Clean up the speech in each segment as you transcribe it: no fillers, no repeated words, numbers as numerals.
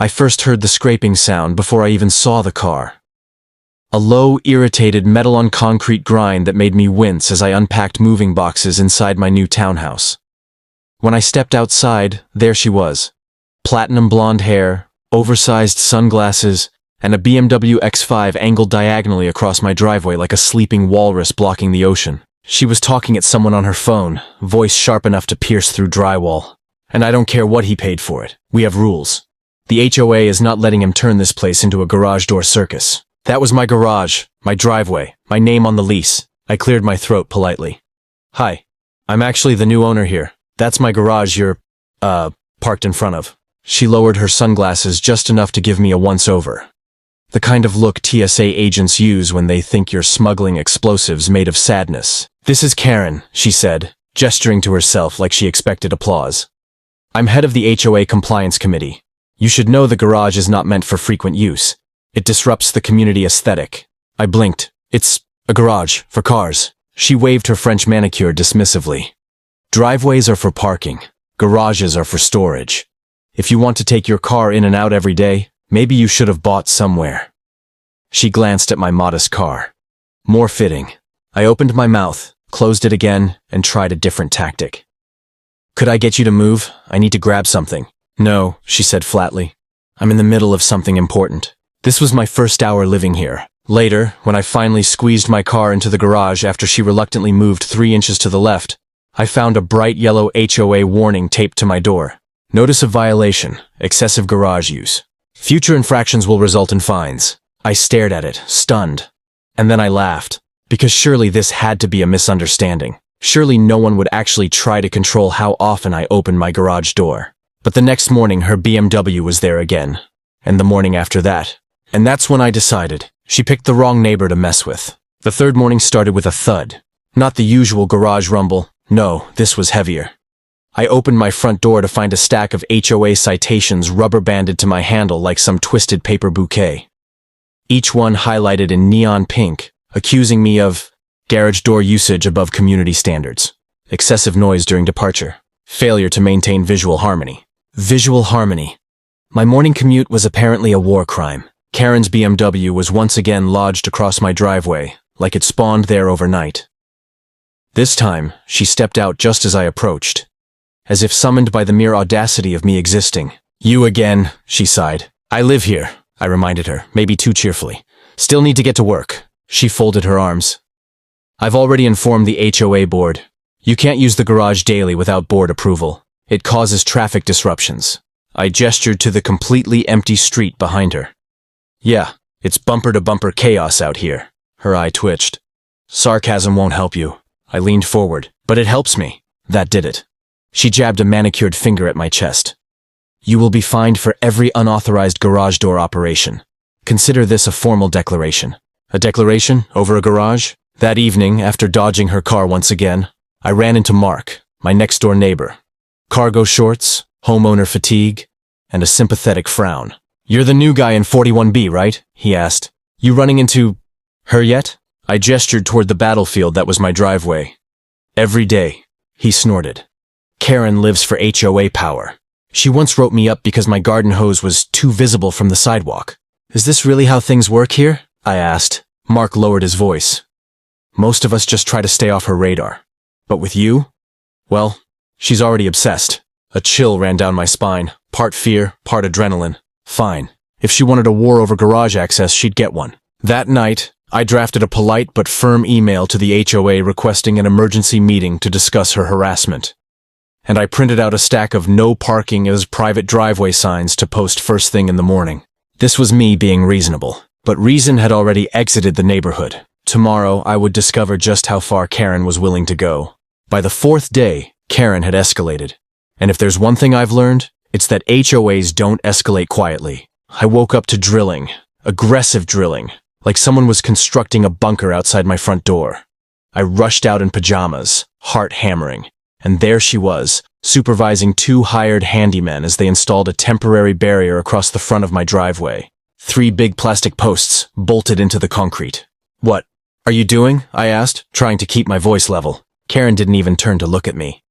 I first heard the scraping sound before I even saw the car. A low, irritated metal-on-concrete grind that made me wince as I unpacked moving boxes inside my new townhouse. When I stepped outside, there she was. Platinum blonde hair, oversized sunglasses, and a BMW X5 angled diagonally across my driveway like a sleeping walrus blocking the ocean. She was talking at someone on her phone, voice sharp enough to pierce through drywall. And I don't care what he paid for it. We have rules. The HOA is not letting him turn this place into a garage door circus. That was my garage, my driveway, my name on the lease. I cleared my throat politely. Hi, I'm actually the new owner here. That's my garage you're, parked in front of. She lowered her sunglasses just enough to give me a once-over. The kind of look TSA agents use when they think you're smuggling explosives made of sadness. This is Karen, she said, gesturing to herself like she expected applause. I'm head of the HOA Compliance Committee. You should know the garage is not meant for frequent use. It disrupts the community aesthetic. I blinked. It's a garage for cars. She waved her French manicure dismissively. Driveways are for parking. Garages are for storage. If you want to take your car in and out every day, maybe you should have bought somewhere. She glanced at my modest car. More fitting. I opened my mouth, closed it again, and tried a different tactic. Could I get you to move? I need to grab something. No, she said flatly. I'm in the middle of something important. This was my first hour living here. Later, when I finally squeezed my car into the garage after she reluctantly moved 3 inches to the left, I found a bright yellow HOA warning taped to my door. Notice of violation, excessive garage use. Future infractions will result in fines. I stared at it, stunned. And then I laughed, because surely this had to be a misunderstanding. Surely no one would actually try to control how often I opened my garage door. But the next morning her BMW was there again. And the morning after that. And that's when I decided. She picked the wrong neighbor to mess with. The third morning started with a thud. Not the usual garage rumble. No, this was heavier. I opened my front door to find a stack of HOA citations rubber-banded to my handle like some twisted paper bouquet. Each one highlighted in neon pink, accusing me of garage door usage above community standards, excessive noise during departure, failure to maintain visual harmony. Visual harmony. My morning commute was apparently a war crime. Karen's BMW was once again lodged across my driveway, like it spawned there overnight. This time, she stepped out just as I approached, as if summoned by the mere audacity of me existing. You again, she sighed. I live here, I reminded her, maybe too cheerfully. Still need to get to work. She folded her arms. I've already informed the HOA board. You can't use the garage daily without board approval. It causes traffic disruptions. I gestured to the completely empty street behind her. Yeah, it's bumper-to-bumper chaos out here. Her eye twitched. Sarcasm won't help you. I leaned forward. But it helps me. That did it. She jabbed a manicured finger at my chest. You will be fined for every unauthorized garage door operation. Consider this a formal declaration. A declaration over a garage? That evening, after dodging her car once again, I ran into Mark, my next-door neighbor. Cargo shorts, homeowner fatigue, and a sympathetic frown. You're the new guy in 41B, right? He asked. You running into her yet? I gestured toward the battlefield that was my driveway. Every day, he snorted. Karen lives for HOA power. She once wrote me up because my garden hose was too visible from the sidewalk. Is this really how things work here? I asked. Mark lowered his voice. Most of us just try to stay off her radar. But with you? Well, she's already obsessed. A chill ran down my spine, part fear, part adrenaline. Fine. If she wanted a war over garage access, she'd get one. That night, I drafted a polite but firm email to the HOA requesting an emergency meeting to discuss her harassment. And I printed out a stack of no parking as private driveway signs to post first thing in the morning. This was me being reasonable. But reason had already exited the neighborhood. Tomorrow, I would discover just how far Karen was willing to go. By the 4th day, Karen had escalated. And if there's one thing I've learned, it's that HOAs don't escalate quietly. I woke up to drilling. Aggressive drilling. Like someone was constructing a bunker outside my front door. I rushed out in pajamas, heart hammering. And there she was, supervising 2 hired handymen as they installed a temporary barrier across the front of my driveway. 3 big plastic posts bolted into the concrete. What are you doing? I asked, trying to keep my voice level. Karen didn't even turn to look at me.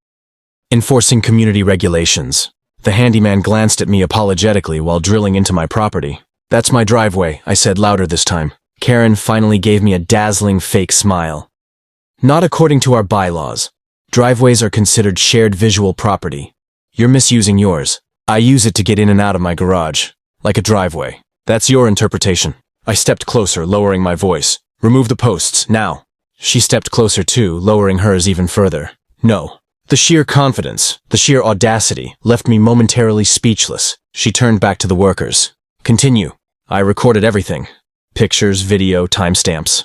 Enforcing community regulations. The handyman glanced at me apologetically while drilling into my property. "That's my driveway," I said louder this time. Karen finally gave me a dazzling fake smile. "Not according to our bylaws. Driveways are considered shared visual property. You're misusing yours. I use it to get in and out of my garage, like a driveway. That's your interpretation." I stepped closer, lowering my voice. "Remove the posts, now." She stepped closer too, lowering hers even further. "No." The sheer confidence, the sheer audacity, left me momentarily speechless. She turned back to the workers. "Continue." I recorded everything. Pictures, video, timestamps.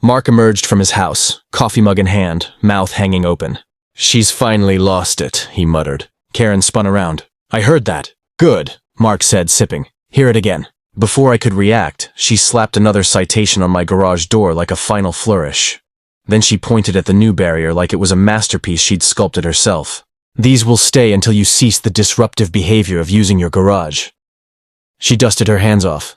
Mark emerged from his house, coffee mug in hand, mouth hanging open. "She's finally lost it," he muttered. Karen spun around. "I heard that." "Good," Mark said, sipping. "Hear it again." Before I could react, she slapped another citation on my garage door like a final flourish. Then she pointed at the new barrier like it was a masterpiece she'd sculpted herself. "These will stay until you cease the disruptive behavior of using your garage." She dusted her hands off.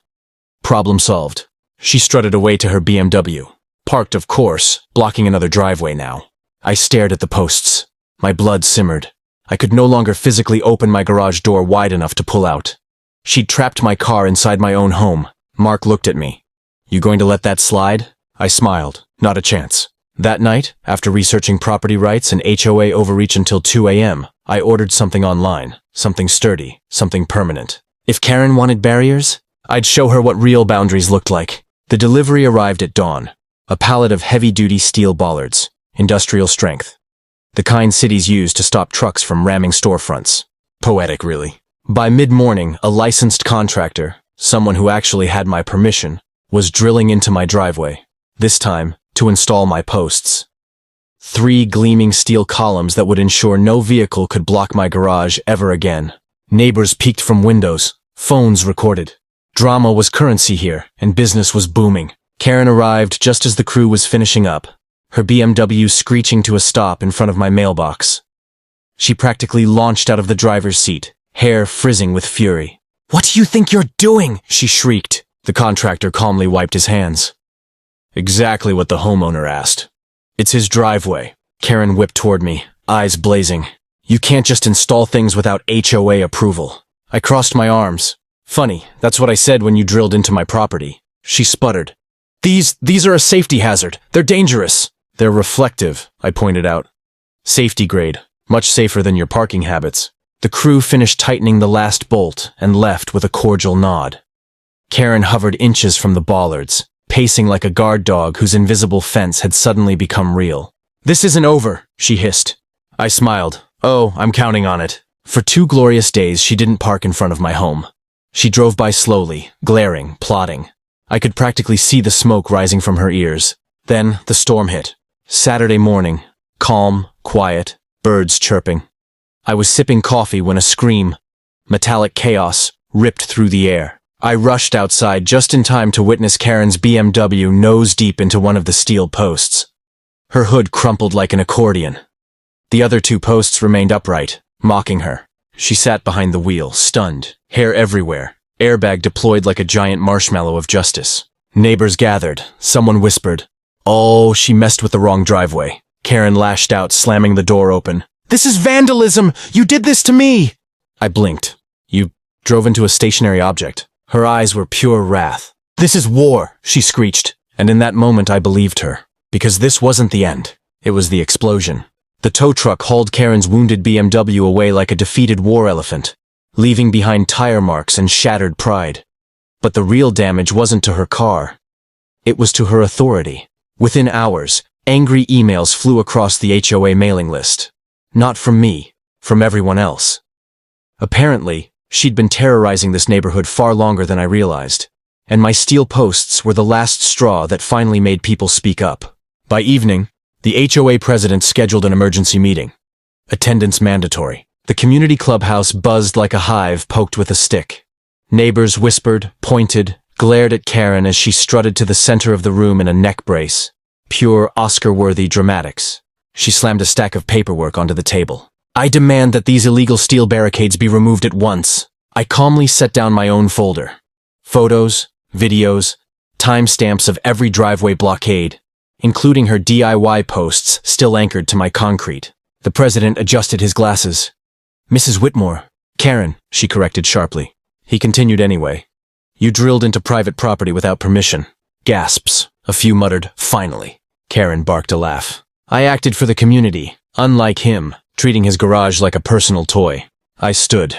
Problem solved. She strutted away to her BMW. Parked, of course, blocking another driveway now. I stared at the posts. My blood simmered. I could no longer physically open my garage door wide enough to pull out. She'd trapped my car inside my own home. Mark looked at me. "You going to let that slide?" I smiled. "Not a chance." That night, after researching property rights and HOA overreach until 2 a.m., I ordered something online. Something sturdy. Something permanent. If Karen wanted barriers, I'd show her what real boundaries looked like. The delivery arrived at dawn. A pallet of heavy-duty steel bollards. Industrial strength. The kind cities use to stop trucks from ramming storefronts. Poetic, really. By mid-morning, a licensed contractor, someone who actually had my permission, was drilling into my driveway. This time, to install my posts. 3 gleaming steel columns that would ensure no vehicle could block my garage ever again. Neighbors peeked from windows. Phones recorded. Drama was currency here, and business was booming. Karen arrived just as the crew was finishing up, her BMW screeching to a stop in front of my mailbox. She practically launched out of the driver's seat, hair frizzing with fury. "What do you think you're doing?" she shrieked. The contractor calmly wiped his hands. "Exactly what the homeowner asked. It's his driveway." Karen whipped toward me, eyes blazing. "You can't just install things without HOA approval." I crossed my arms. "Funny, that's what I said when you drilled into my property." She sputtered. These are a safety hazard. They're dangerous." "They're reflective," I pointed out. "Safety grade. Much safer than your parking habits." The crew finished tightening the last bolt and left with a cordial nod. Karen hovered inches from the bollards, pacing like a guard dog whose invisible fence had suddenly become real. "This isn't over," she hissed. I smiled. "Oh, I'm counting on it." For 2 glorious days, she didn't park in front of my home. She drove by slowly, glaring, plodding. I could practically see the smoke rising from her ears. Then the storm hit. Saturday morning. Calm, quiet, birds chirping. I was sipping coffee when a scream, metallic chaos, ripped through the air. I rushed outside just in time to witness Karen's BMW nose deep into one of the steel posts. Her hood crumpled like an accordion. The other 2 posts remained upright, mocking her. She sat behind the wheel, stunned, hair everywhere, airbag deployed like a giant marshmallow of justice. Neighbors gathered. Someone whispered, "Oh, she messed with the wrong driveway." Karen lashed out, slamming the door open. "This is vandalism! You did this to me!" I blinked. "You drove into a stationary object." Her eyes were pure wrath. "This is war," she screeched. And in that moment I believed her. Because this wasn't the end. It was the explosion. The tow truck hauled Karen's wounded BMW away like a defeated war elephant, leaving behind tire marks and shattered pride. But the real damage wasn't to her car. It was to her authority. Within hours, angry emails flew across the HOA mailing list. Not from me, from everyone else. Apparently, she'd been terrorizing this neighborhood far longer than I realized, and my steel posts were the last straw that finally made people speak up. By evening, the HOA president scheduled an emergency meeting. Attendance mandatory. The community clubhouse buzzed like a hive poked with a stick. Neighbors whispered, pointed, glared at Karen as she strutted to the center of the room in a neck brace. Pure Oscar-worthy dramatics. She slammed a stack of paperwork onto the table. "I demand that these illegal steel barricades be removed at once." I calmly set down my own folder. Photos, videos, timestamps of every driveway blockade, including her DIY posts still anchored to my concrete. The president adjusted his glasses. "Mrs. Whitmore, Karen, she corrected sharply. He continued anyway. You drilled into private property without permission. Gasps. A few muttered, finally. Karen barked a laugh. I acted for the community, unlike him, treating his garage like a personal toy. I stood.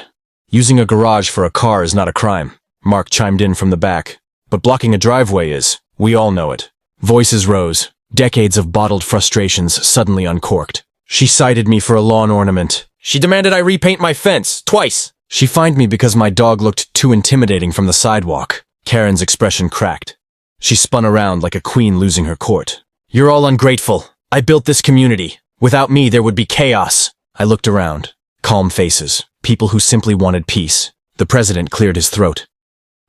Using a garage for a car is not a crime. Mark chimed in from the back. But blocking a driveway is. We all know it. Voices rose. Decades of bottled frustrations suddenly uncorked. She cited me for a lawn ornament. She demanded I repaint my fence, twice. She fined me because my dog looked too intimidating from the sidewalk. Karen's expression cracked. She spun around like a queen losing her court. You're all ungrateful. I built this community. Without me, there would be chaos. I looked around. Calm faces. People who simply wanted peace. The president cleared his throat.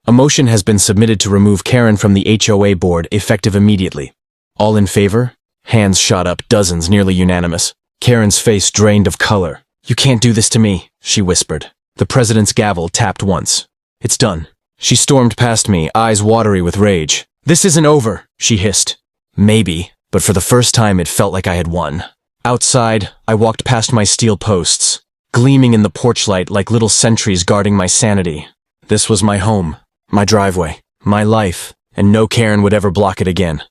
A motion has been submitted to remove Karen from the HOA board, effective immediately. All in favor? Hands shot up, dozens, nearly unanimous. Karen's face drained of color. You can't do this to me, she whispered. The president's gavel tapped once. It's done. She stormed past me, eyes watery with rage. This isn't over, she hissed. Maybe, but for the first time it felt like I had won. Outside, I walked past my steel posts, gleaming in the porch light like little sentries guarding my sanity. This was my home, my driveway, my life, and no Karen would ever block it again.